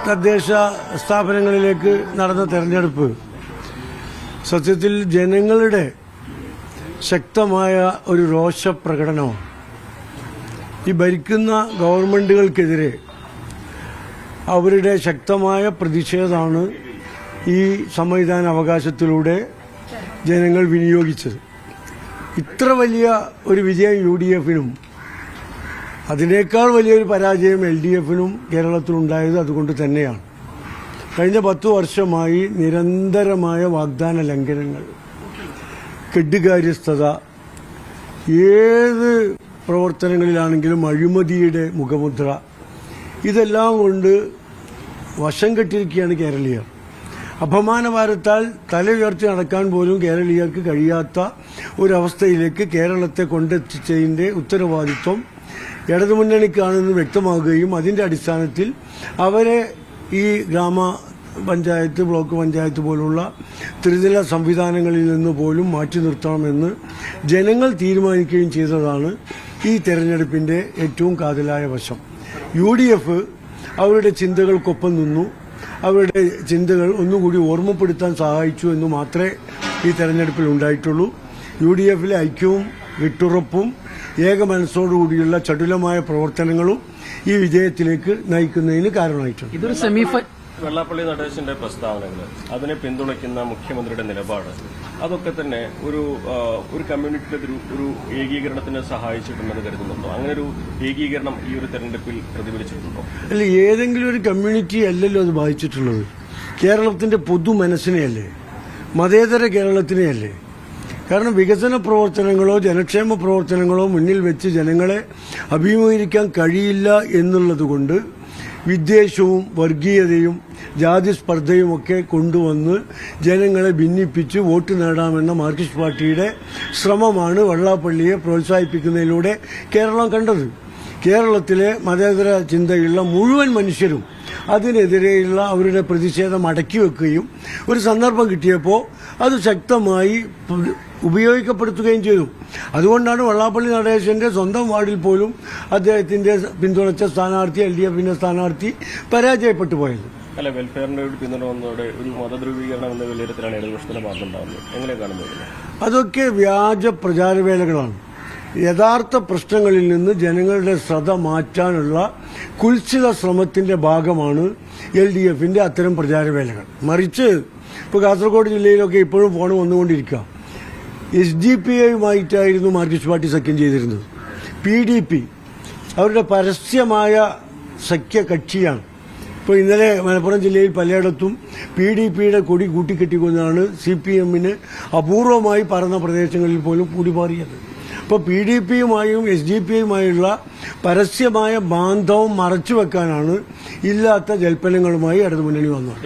തദ്ദേശ സ്ഥാപനങ്ങളിലേക്ക് നടന്ന തെരഞ്ഞെടുപ്പ് സത്യത്തിൽ ജനങ്ങളുടെ ശക്തമായ ഒരു രോഷപ്രകടനമാണ്. ഈ ഭരിക്കുന്ന ഗവൺമെന്റുകൾക്കെതിരെ അവരുടെ ശക്തമായ പ്രതിഷേധമാണ് ഈ സമ്മതിദാന അവകാശത്തിലൂടെ ജനങ്ങൾ വിനിയോഗിച്ചത്. ഇത്ര വലിയ ഒരു വിജയം UDF-നും അതിനേക്കാൾ വലിയൊരു പരാജയം LDF-നും കേരളത്തിലുണ്ടായത് അതുകൊണ്ട് തന്നെയാണ്. കഴിഞ്ഞ 10 വർഷമായി നിരന്തരമായ വാഗ്ദാന ലംഘനങ്ങൾ, കെടുകാര്യസ്ഥത, ഏത് പ്രവർത്തനങ്ങളിലാണെങ്കിലും അഴിമതിയുടെ മുഖമുദ്ര, ഇതെല്ലാം കൊണ്ട് വശം കെട്ടിരിക്കുകയാണ് കേരളീയർ. അപമാനഭാരത്താൽ തല ഉയർത്തി നടക്കാൻ പോലും കേരളീയർക്ക് കഴിയാത്ത ഒരവസ്ഥയിലേക്ക് കേരളത്തെ കൊണ്ടെത്തിച്ചതിന്റെ ഉത്തരവാദിത്വം ഇടതുമുന്നണിക്കാണെന്ന് വ്യക്തമാകുകയും അതിന്റെ അടിസ്ഥാനത്തിൽ അവരെ ഈ ഗ്രാമപഞ്ചായത്ത്, ബ്ലോക്ക് പഞ്ചായത്ത് പോലുള്ള ത്രിതല സംവിധാനങ്ങളിൽ നിന്ന് പോലും മാറ്റി നിർത്തണമെന്ന് ജനങ്ങൾ തീരുമാനിക്കുകയും ചെയ്തതാണ് ഈ തെരഞ്ഞെടുപ്പിന്റെ ഏറ്റവും കാതലായ വശം. UDF അവരുടെ ചിന്തകൾക്കൊപ്പം നിന്നു, അവരുടെ ചിന്തകൾ ഒന്നുകൂടി ഓർമ്മപ്പെടുത്താൻ സഹായിച്ചു എന്ന് മാത്രമേ ഈ തെരഞ്ഞെടുപ്പിൽ ഉണ്ടായിട്ടുള്ളൂ. UDF-ലെ ഐക്യവും വിട്ടുറപ്പും ഏക മനസ്സോടുകൂടിയുള്ള ചടുലമായ പ്രവർത്തനങ്ങളും ഈ വിജയത്തിലേക്ക് നയിക്കുന്നതിന് കാരണമായിട്ടുണ്ട്. ഇതൊരു സെമിഫൈനൽ വെള്ളാപ്പള്ളി നടേശന്റെ പ്രസ്താവനകൾ, അതിനെ പിന്തുണയ്ക്കുന്ന മുഖ്യമന്ത്രിയുടെ നിലപാട്, അതൊക്കെ തന്നെ ഒരു കമ്മ്യൂണിറ്റിയുടെ ഒരു ഏകീകരണത്തിന് സഹായിച്ചിട്ടുണ്ടെന്ന് കരുതുന്നുണ്ടോ? അങ്ങനെ ഒരു ഏകീകരണം ഈ ഒരു തെരഞ്ഞെടുപ്പിൽ പ്രതിഫലിച്ചിട്ടുണ്ടോ? അല്ല, ഏതെങ്കിലും ഒരു കമ്മ്യൂണിറ്റി അല്ലല്ലോ അത് ബാധിച്ചിട്ടുള്ളത്. കേരളത്തിന്റെ പൊതു മനസ്സിനെയല്ലേ, മതേതര കേരളത്തിനെയല്ലേ. കാരണം വികസന പ്രവർത്തനങ്ങളോ ജനക്ഷേമ പ്രവർത്തനങ്ങളോ മുന്നിൽ വെച്ച് ജനങ്ങളെ അഭിമുഖീകരിക്കാൻ കഴിയില്ല എന്നുള്ളതുകൊണ്ട് വിദ്വേഷവും വർഗീയതയും ജാതി സ്പർദ്ധയും ഒക്കെ കൊണ്ടുവന്ന് ജനങ്ങളെ ഭിന്നിപ്പിച്ച് വോട്ട് നേടാമെന്ന മാർക്സിസ്റ്റ് പാർട്ടിയുടെ ശ്രമമാണ് വെള്ളാപ്പള്ളിയെ പ്രോത്സാഹിപ്പിക്കുന്നതിലൂടെ കേരളം കണ്ടത്. കേരളത്തിലെ മതേതര ചിന്തയുള്ള മുഴുവൻ മനുഷ്യരും അതിനെതിരെയുള്ള അവരുടെ പ്രതിഷേധം അടക്കി വെക്കുകയും ഒരു സന്ദർഭം കിട്ടിയപ്പോൾ അത് ശക്തമായി ഉപയോഗിക്കപ്പെടുത്തുകയും ചെയ്തു. അതുകൊണ്ടാണ് വെള്ളാപ്പള്ളി നടേശന്റെ സ്വന്തം വാർഡിൽ പോലും അദ്ദേഹത്തിന്റെ പിന്തുണച്ച സ്ഥാനാർത്ഥി, LDF-ന്റെ സ്ഥാനാർത്ഥി പരാജയപ്പെട്ടു പോയത്. അല്ല, വെൽഫെയറിന്റെ പിന്തുണ വന്നതോടെ ഒരു മതധ്രുവീകരണം എന്ന വിലയിരുത്തലാണ് ഇടതുപക്ഷത്തിന്റെ ഭാഗത്തുണ്ടാകുന്നത്. എങ്ങനെ കാണുന്നത്? അതൊക്കെ വ്യാജ പ്രചാരവേലകളാണ്. യഥാർത്ഥ പ്രശ്നങ്ങളിൽ നിന്ന് ജനങ്ങളുടെ ശ്രദ്ധ മാറ്റാനുള്ള കുൽസിത ശ്രമത്തിന്റെ ഭാഗമാണ് LDF-ന്റെ അത്തരം പ്രചാരവേലകൾ. മറിച്ച് ഇപ്പോൾ കാസർഗോഡ് ജില്ലയിലൊക്കെ ഇപ്പോഴും ഫോൺ വന്നുകൊണ്ടിരിക്കുക. SDPI-യുമായിട്ടായിരുന്നു മാർക്സിസ്റ്റ് പാർട്ടി സഖ്യം ചെയ്തിരുന്നത്. PDP അവരുടെ പരസ്യമായ സഖ്യ കക്ഷിയാണ്. ഇപ്പോൾ ഇന്നലെ മലപ്പുറം ജില്ലയിൽ പലയിടത്തും PDP-യുടെ കൊടി കൂട്ടിക്കെട്ടിക്കൊണ്ടാണ് CPM-ന് അപൂർവമായി പറന്ന പ്രദേശങ്ങളിൽ പോലും കൂടിമാറിയത്. അപ്പോൾ PDP-യുമായും SDPI-യുമായുള്ള പരസ്യമായ ബാന്ധവം മറച്ചുവെക്കാനാണ് ഇല്ലാത്ത ജൽപ്പനങ്ങളുമായി ഇടതുമുന്നണി വന്നത്.